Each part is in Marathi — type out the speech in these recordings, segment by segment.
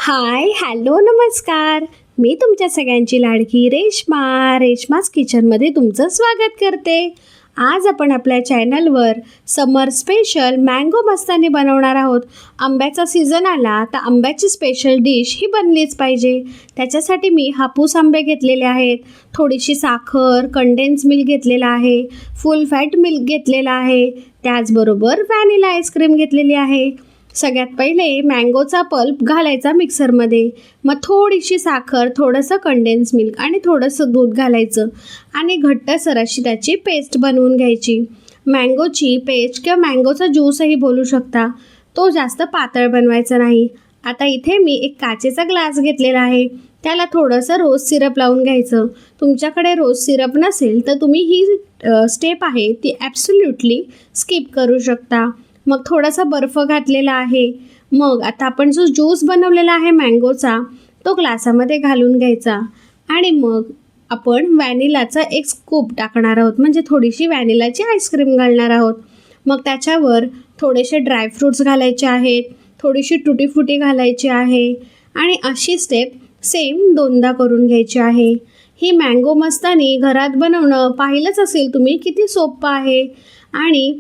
हाय हॅलो नमस्कार. मी तुमच्या सगळ्यांची लाडकी रेश्माज किचनमध्ये तुमचं स्वागत करते. आज आपण आपल्या चॅनलवर समर स्पेशल मँगो मस्तानी बनवणार आहोत. आंब्याचा सीझन आला तर आंब्याची स्पेशल डिश ही बनलीच पाहिजे. त्याच्यासाठी मी हापूस आंबे घेतलेले आहेत, थोडीशी साखर, कंडेन्स मिल्क घेतलेला आहे, फुल फॅट मिल्क घेतलेला आहे, त्याचबरोबर व्हॅनिला आईस्क्रीम घेतलेली आहे. सगळ्यात पहिले मँगोचा पल्प घालायचा मिक्सरमध्ये, मग थोडीशी साखर, थोडंसं कंडेन्स मिल्क आणि थोडंसं दूध घालायचं आणि घट्टसर अशी त्याची पेस्ट बनवून घ्यायची. मँगोची पेस्ट किंवा मँगोचा ज्यूसही बोलू शकता. तो जास्त पातळ बनवायचा नाही. आता इथे मी एक काचेचा ग्लास घेतलेला आहे, त्याला थोडंसं रोज सिरप लावून घ्यायचं. तुमच्याकडे रोज सिरप नसेल तर तुम्ही ही स्टेप आहे ती ॲब्सोल्युटली स्किप करू शकता. मग थोडासा बर्फ घातलेला आहे. मग आता आपण जो ज्यूस बनवलेला आहे मँगोचा तो ग्लासामध्ये घालून घ्यायचा आणि मग आपण व्हॅनिलाचा एक स्कूप टाकणार आहोत, म्हणजे थोडीशी व्हॅनिलाची आईस्क्रीम घालणार आहोत. मग त्याच्यावर थोडेसे ड्रायफ्रूट्स घालायचे आहेत, थोडीशी टुटी फुटी घालायची आहे आणि अशी स्टेप सेम दोनदा करून घ्यायची आहे. ही मँगो मस्तानी घरात बनवणं पाहिलंच असेल तुम्ही किती सोपं आहे आणि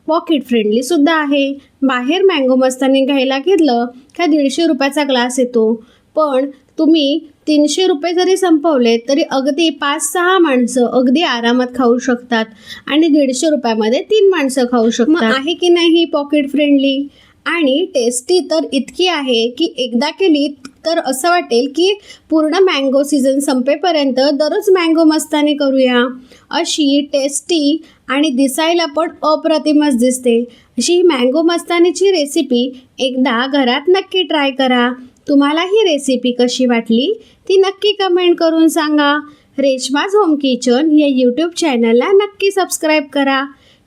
पॉकेट फ्रेंडलीसुद्धा आहे. बाहेर मँगो मस्तानी घ्यायला घेतलं का 150 रुपयाचा ग्लास येतो, पण तुम्ही 300 रुपये जरी संपवले तरी अगदी 5-6 माणसं अगदी आरामात खाऊ शकतात आणि 150 रुपयामध्ये 3 माणसं खाऊ शकतात. आहे की नाही पॉकेट फ्रेंडली आणि टेस्टी तर इतकी आहे की एकदा केली तर असं वाटेल की पूर्ण मँगो सीझन संपेपर्यंत दररोज मँगो मस्तानी करूया. अशी टेस्टी आणि दिसायला पण अप्रतिमच दिसते अशी ही मँगो मस्तानीची रेसिपी एकदा घरात नक्की ट्राय करा. तुम्हाला ही रेसिपी कशी वाटली ती नक्की कमेंट करून सांगा. रेश्माज होम किचन या यूट्यूब चॅनलला नक्की सबस्क्राईब करा,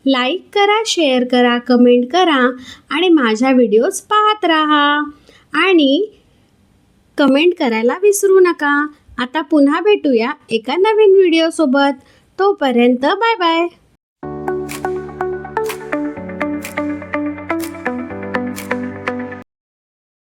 लाईक करा, शेअर करा, कमेंट करा आणि माझ्या व्हिडिओज पाहत राहा आणि कमेंट करायला विसरू नका. आता पुन्हा भेटूया एका नवीन व्हिडिओसोबत. तोपर्यंत बाय बाय.